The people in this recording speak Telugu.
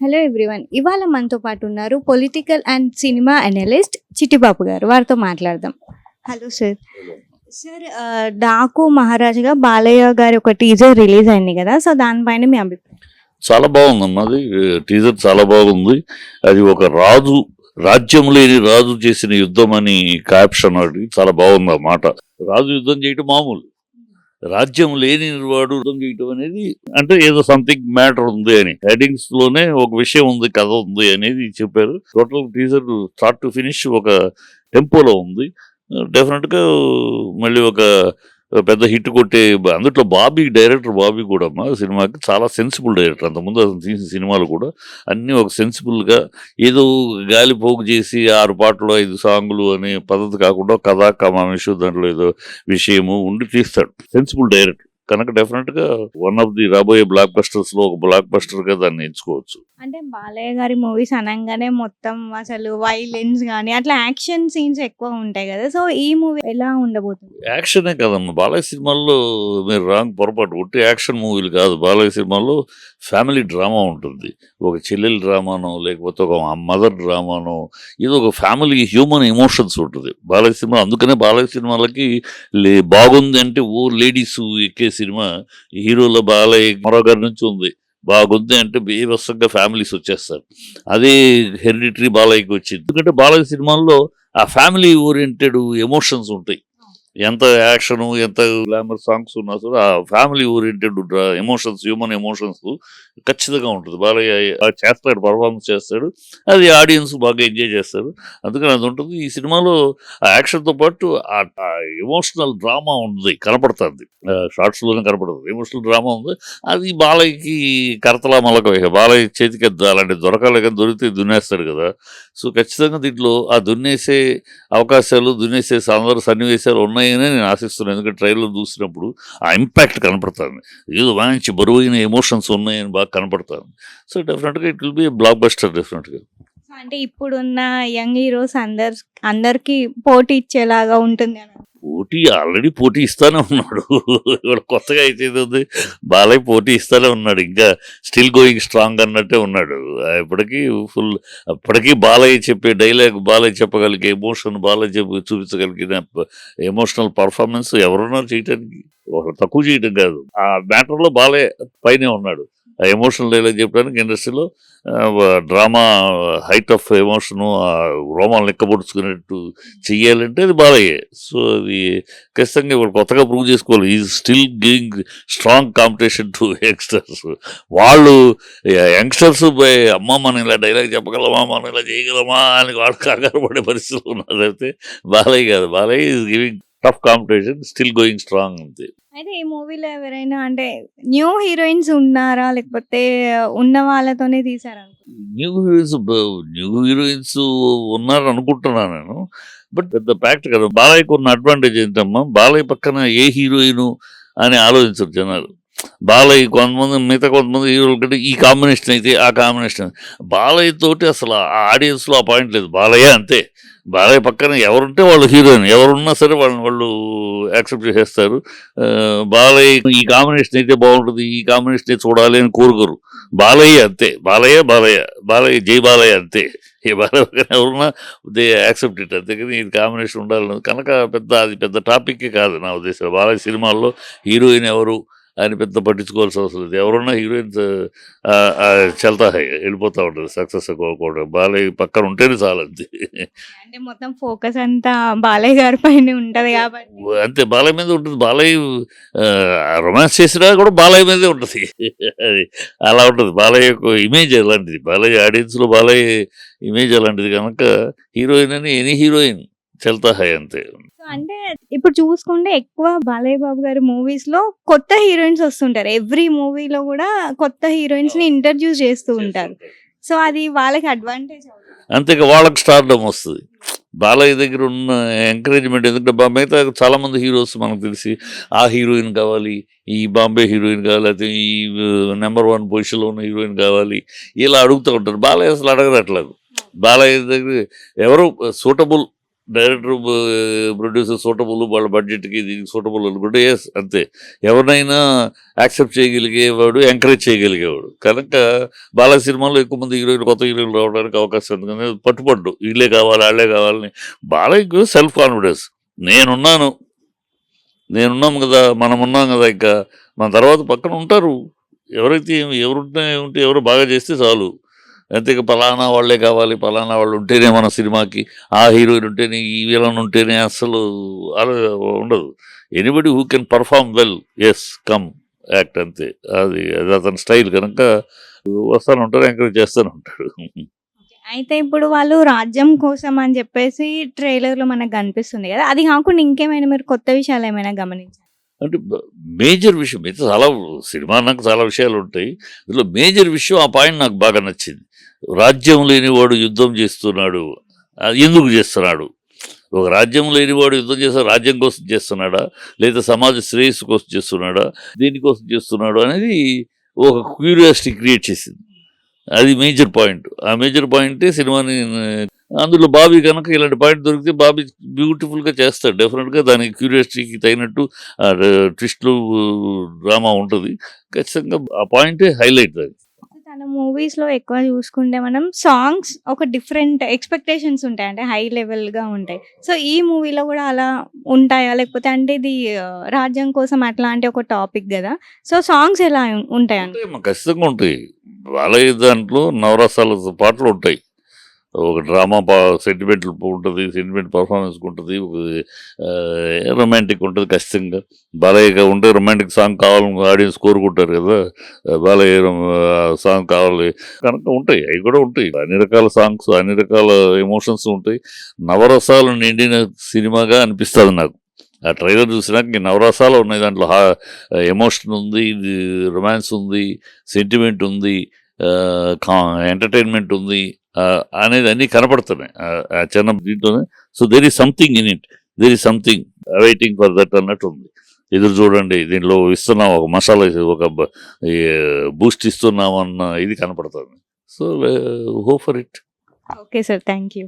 Hello everyone. ఇవాళ మనతో పాటు ఉన్నారు political and cinema analyst Chittibabu garu. వారితో మాట్లాడదాం. Hello sir. సార్, 'డాకు మహారాజు'గా బాలయ్య గారి ఒక టీజర్ రిలీజ్ అయింది కదా, సో దానిపైన మీ అభిప్రాయం? చాలా బాగుందమ్మా. అది టీజర్ చాలా బాగుంది. అది ఒక రాజు, రాజ్యం లేని రాజు చేసిన యుద్ధం అని క్యాప్షన్, అది చాలా బాగుంది ఆ మాట. రాజు యుద్ధం చేయటం మామూలు, రాజ్యం లేని వాడు యుద్ధం చేయటం అనేది అంటే ఏదో సంథింగ్ మ్యాటర్ ఉంది అని హెడింగ్స్ లోనే ఒక విషయం ఉంది, కథ ఉంది అనేది చెప్పారు. Total teaser start to finish ఒక టెంపోలో ఉంది. డెఫినెట్ గా మళ్ళీ ఒక పెద్ద హిట్ కొట్టే అందులో డైరెక్టర్ బాబీ కూడా అమ్మా సినిమాకి చాలా సెన్సిబుల్ డైరెక్టర్. అంతకుముందు అతను తీసిన సినిమాలు కూడా అన్నీ ఒక సెన్సిబుల్ గా, ఏదో గాలి పోగు చేసి 6 పాటలు 5 సాంగులు అనే పద్ధతి కాకుండా కథా కమామిషు దాంట్లో ఏదో విషయము ఉండి తీస్తాడు. సెన్సిబుల్ డైరెక్టర్ కనుక డెఫినెట్ గా వన్ ఆఫ్ ది రాబోయే బ్లాక్ బస్టర్స్ లో ఒక బ్లాక్ బస్టర్ గా దాన్ని ఎంచుకోవచ్చు. అంటే బాలయ్య గారి మూవీస్ అనగానే మొత్తం అసలు వైలెన్స్ కానీ అట్లా యాక్షన్ సీన్స్ ఎక్కువ ఉంటాయి కదా, సో ఈ మూవీ ఎలా ఉండబోతుంది? యాక్షనే కదమ్మా బాలయ్య సినిమాల్లో. మీరు పొరపాటు ఒట్టి యాక్షన్ మూవీలు కాదు. బాలయ్య సినిమాల్లో ఫ్యామిలీ డ్రామా ఉంటుంది. ఒక చెల్లెల డ్రామానో లేకపోతే ఒక మదర్ డ్రామానో, ఇది ఒక ఫ్యామిలీ హ్యూమన్ ఎమోషన్స్ ఉంటుంది బాలయ్య సినిమా. అందుకనే బాలయ్య సినిమాలకి బాగుంది అంటే ఓ లేడీస్ ఎక్కే సినిమా. హీరోల బాలయ్య మరో గారి నుంచి ఉంది. బాగుంది అంటే బీభత్సంగా ఫ్యామిలీస్ వచ్చేస్తారు. అదే హెరిడిటరీ బాలయ్యకి వచ్చింది. ఎందుకంటే బాలయ్య సినిమాల్లో ఆ ఫ్యామిలీ ఓరియంటెడ్ ఎమోషన్స్ ఉంటాయి. ఎంత యాక్షన్, ఎంత గ్లామర్ సాంగ్స్ ఉన్నా సరే ఆ family oriented emotions, human emotions ఖచ్చితంగా ఉంటుంది. బాలయ్య చేస్తాడు, పర్ఫార్మెన్స్ చేస్తాడు, అది ఆడియన్స్ బాగా ఎంజాయ్ చేస్తారు. అందుకని అది ఉంటుంది. ఈ సినిమాలో ఆ యాక్షన్తో పాటు ఆ ఎమోషనల్ డ్రామా ఉంది, కనపడుతుంది. షార్ట్స్ లోనే కనపడుతుంది, ఎమోషనల్ డ్రామా ఉంది. అది బాలయ్యకి కరతలా మలక. బాలయ్య చేతికి అలాంటి దొరకాలి, కానీ దొరికితే దున్నేస్తాడు కదా. సో ఖచ్చితంగా దీంట్లో ఆ దున్నేసే అవకాశాలు, దున్నేసే సన్నివేశాలు ఉన్నాయని నేను ఆశిస్తున్నాను. ఎందుకంటే ట్రైలర్ చూసినప్పుడు ఆ ఇంపాక్ట్ కనపడుతుంది. ఏదో మంచి బరువైన ఎమోషన్స్ ఉన్నాయని బాగా కనపడుతుంది. సో డెఫినెట్గా it will be blockbuster డెఫినెట్గా. అంటే ఇప్పుడున్న యంగ్ హీరోస్ అందరికి పోటీ ఇచ్చేలాగా ఉంటుంది అని. ఆల్రెడీ పోటీ ఇస్తానే ఉన్నాడు. ఇవాళ కొత్తగా అయితే ఉంది, బాలయ్య పోటీ ఇస్తానే ఉన్నాడు. ఇంకా స్టిల్ గోయింగ్ స్ట్రాంగ్ అన్నట్టే ఉన్నాడు. ఇప్పటికీ అప్పటికీ బాలయ్య చెప్పే డైలాగ్, బాలయ్య చెప్పగలిగే ఎమోషన్, బాలయ్య చూపించగలిగిన ఎమోషనల్ పర్ఫార్మెన్స్ ఎవరున్నారు చేయటానికి? తక్కువ చేయటం కాదు. ఆ మ్యాటర్లో బాలయ్య పైనే ఉన్నాడు. ఆ ఎమోషనల్ డైలాగ్ చెప్పడానికి ఇండస్ట్రీలో డ్రామా హైట్ ఆఫ్ ఎమోషను, రోమాలు లెక్కపొడుచుకునేట్టు చెయ్యాలంటే అది బాలయ్యే. సో అది ఖచ్చితంగా ఇప్పుడు కొత్తగా ప్రూవ్ చేసుకోవాలి. Is still giving strong competition to youngsters. వాళ్ళు యంగ్స్టర్స్ అమ్మ మనం ఇలా డైలాగ్ చెప్పగలమా, మనం ఇలా చేయగలమా అని వాళ్ళు కంగారు పడే పరిస్థితులు ఉన్నారు. అయితే బాలయ్య కాదు, Balayya is giving tough competition, still going strong అంతే. అయితే ఈ మూవీలో ఎవరైనా అంటే న్యూ హీరోయిన్స్ ఉన్నారా, లేకపోతే ఉన్న వాళ్ళతోనే తీసారా? న్యూ హీరోయిన్స్ ఉన్నారు అనుకుంటున్నాను నేను. బట్ పెద్ద ఫ్యాక్ట్ కదా. బాలయ్యకు ఉన్న అడ్వాంటేజ్ ఏంటమ్మా, బాలయ్య పక్కన ఏ హీరోయిన్ అని ఆలోచించరు జనాలు. బాలయ్య కొంతమంది హీరోల కంటే ఈ కాంబినేషన్ అయితే ఆ కాంబినేషన్. బాలయ్య తోటి అసలు ఆ ఆడియన్స్లో ఆ పాయింట్ లేదు. బాలయ్య అంతే. బాలయ్య పక్కన ఎవరుంటే వాళ్ళు హీరోయిన్, ఎవరున్నా సరే వాళ్ళు యాక్సెప్ట్ చేసేస్తారు. బాలయ్య ఈ కాంబినేషన్ అయితే బాగుంటుంది, ఈ కాంబినేషన్ చూడాలి అని కోరుకోరు. బాలయ్య అంతే. బాలయ్య జై బాలయ్య అంతే. ఈ బాలయ్య పక్కన ఎవరున్నా దే యాక్సెప్ట్ ఇట్. అంతే కానీ ఇది కాంబినేషన్ ఉండాలని కనుక అది పెద్ద టాపిక్కే కాదు నా ఉద్దేశం. బాలయ్య సినిమాల్లో హీరోయిన్ ఎవరు అని పెద్ద పట్టించుకోవాల్సిన అవసరం లేదు. ఎవరున్నా హీరోయిన్స్ చల్తా హై వెళ్ళిపోతూ ఉంటుంది. సక్సెస్ కోరుకోవడం బాలయ్య పక్కన ఉంటేనే చాలు అంతే. అంటే మొత్తం ఫోకస్ అంతా బాలయ్య గారి పైన ఉంటది కాబట్టి అంతే, బాలయ్య మీద ఉంటుంది. బాలయ్య రొమాన్స్ చేసినా కూడా బాలయ్య మీదే ఉంటుంది. అది అలా ఉంటుంది. బాలయ్య ఇమేజ్ అలాంటిది. బాలయ్య ఆడియన్స్లో బాలయ్య ఇమేజ్ అలాంటిది కనుక హీరోయిన్ అని ఎనీ హీరోయిన్ చల్తా హై అంతే. అంటే ఇప్పుడు చూసుకుంటే ఎక్కువ బాలయ్య బాబు గారి మూవీస్ లో కొత్త హీరోయిన్స్ వస్తుంటారు. ఎవ్రీ మూవీలో కూడా కొత్త హీరోయిన్స్ ని ఇంట్రడ్యూస్ చేస్తూ ఉంటారు. సో అది వాళ్ళకి అడ్వాంటేజ్ అవుతుంది. అంతేగా వాళ్ళకి స్టార్డమ్ వస్తుంది. బాలయ్య దగ్గర ఉన్న ఎంకరేజ్మెంట్. ఎందుకంటే మిగతా చాలా మంది హీరోస్ మనకు తెలిసి ఆ హీరోయిన్ కావాలి, ఈ బాంబే హీరోయిన్ కావాలి, అయితే ఈ నెంబర్ 1 పొజిషన్లో ఉన్న హీరోయిన్ కావాలి, ఇలా అడుగుతూ ఉంటారు. బాలయ్య అసలు అడగదు అట్లా. బాలయ్య దగ్గర ఎవరు సూటబుల్ డైరెక్టర్ ప్రొడ్యూసర్ సూటబుల్, వాళ్ళ బడ్జెట్కి దీనికి సూటబుల్ అనుకుంటే ఎస్ అంతే. ఎవరినైనా యాక్సెప్ట్ చేయగలిగేవాడు, ఎంకరేజ్ చేయగలిగేవాడు. కనుక బాలయ్య సినిమాలో ఎక్కువ మంది హీరోయిన్లు, కొత్త హీరోయిన్లు రావడానికి అవకాశం ఉంది. కానీ పట్టుపడ్డు వీళ్ళే కావాలి, వాళ్ళే కావాలని. బాలయ్యకు సెల్ఫ్ కాన్ఫిడెన్స్, నేనున్నాను, నేనున్నాం కదా, మనం ఉన్నాం కదా, ఇంకా మన తర్వాత పక్కన ఉంటారు. ఎవరైతే ఉంటే ఎవరు బాగా చేస్తే చాలు. అంతే పలానా వాళ్ళే కావాలి, పలానా వాళ్ళు ఉంటేనే మన సినిమాకి, ఆ హీరోయిన్ ఉంటేనే, ఈ విలన్ ఉంటేనే అస్సలు అలా ఉండదు. Anybody who can perform well, yes come act, అంతే. అది అది అతని స్టైల్. కనుక వస్తాను ఉంటాడు, ఎంకరేజ్ చేస్తూనే ఉంటాడు. అయితే ఇప్పుడు వాళ్ళు రాజ్యం కోసం అని చెప్పేసి ట్రైలర్‌లో మనకు కనిపిస్తుంది కదా! అది కాకుండా ఇంకేమైనా మీరు కొత్త విషయాలు ఏమైనా గమనించారా? అంటే మేజర్ విషయం అయితే చాలా, సినిమా నాకు చాలా విషయాలు ఉంటాయి. ఇందులో మేజర్ విషయం ఆ పాయింట్ నాకు బాగా నచ్చింది. రాజ్యం లేనివాడు యుద్ధం చేస్తున్నాడు, అది ఎందుకు చేస్తున్నాడు? ఒక రాజ్యం లేనివాడు యుద్ధం చేస్తాడు, రాజ్యం కోసం చేస్తున్నాడా, లేదా సమాజ శ్రేయస్సు కోసం చేస్తున్నాడా, దేనికోసం చేస్తున్నాడు అనేది ఒక క్యూరియాసిటీ క్రియేట్ చేసింది. అది మేజర్ పాయింట్. ఆ మేజర్ పాయింటే సినిమాని అందులో బాబీ కనుక ఇలాంటి పాయింట్ దొరికితే బాబీ బ్యూటిఫుల్గా చేస్తాడు. డెఫినెట్గా దానికి క్యూరియాసిటీకి తగినట్టు ట్విస్ట్లు, డ్రామా ఉంటుంది. ఖచ్చితంగా ఆ పాయింటే హైలైట్ అది. తన మూవీస్‌లో ఎక్కువ చూసుకుంటే మనం సాంగ్స్ ఒక డిఫరెంట్ ఎక్స్‌పెక్టేషన్స్ ఉంటాయి. అంటే హై లెవెల్‌గా ఉంటాయి. సో, ఈ మూవీలో కూడా అలా ఉంటాయా? లేకపోతే అంటే ఇది రాజ్యం కోసం అట్లాంటి ఒక టాపిక్ గదా! సో, సాంగ్స్ ఎలా ఉంటాయండి? ఉంటాయమ్మా, ఖచ్చితంగా ఉంటాయి. బాలయ్య దాంట్లో నవరసాల పాటలు ఉంటాయి. ఒక డ్రామా సెంటిమెంటల్ ఉంటుంది, సెంటిమెంట్ పర్ఫార్మెన్స్ ఉంటుంది, ఒక రొమాంటిక్ ఉంటుంది. ఖచ్చితంగా బాలయ్య ఉంటే రొమాంటిక్ సాంగ్ కావాలని ఆడియన్స్ కోరుకుంటారు కదా, బాలయ్య సాంగ్ కావాలి కనుక ఉంటాయి. అవి కూడా ఉంటాయి. అన్ని రకాల సాంగ్స్, అన్ని రకాల ఎమోషన్స్ ఉంటాయి. నవరసాలు నిండిన సినిమాగా అనిపిస్తుంది నాకు. ఆ ట్రైలర్ చూసినాక ఇంక నవరసాలు ఉన్నాయి దాంట్లో. ఎమోషన్ ఉంది, రొమాన్స్ ఉంది, సెంటిమెంట్ ఉంది, ఎంటర్టైన్మెంట్ ఉంది, అనేది అన్నీ కనపడుతున్నాయి ఆ చిన్న దీంట్లోనే. So there is something in it, there is something waiting for that అన్నట్టు ఉంది. ఎదురు చూడండి, దీనిలో ఇస్తున్నాం ఒక మసాలా, ఒక బూస్ట్ ఇస్తున్నాం అన్న ఇది కనపడుతుంది. So hope for it. Okay sir. Thank you.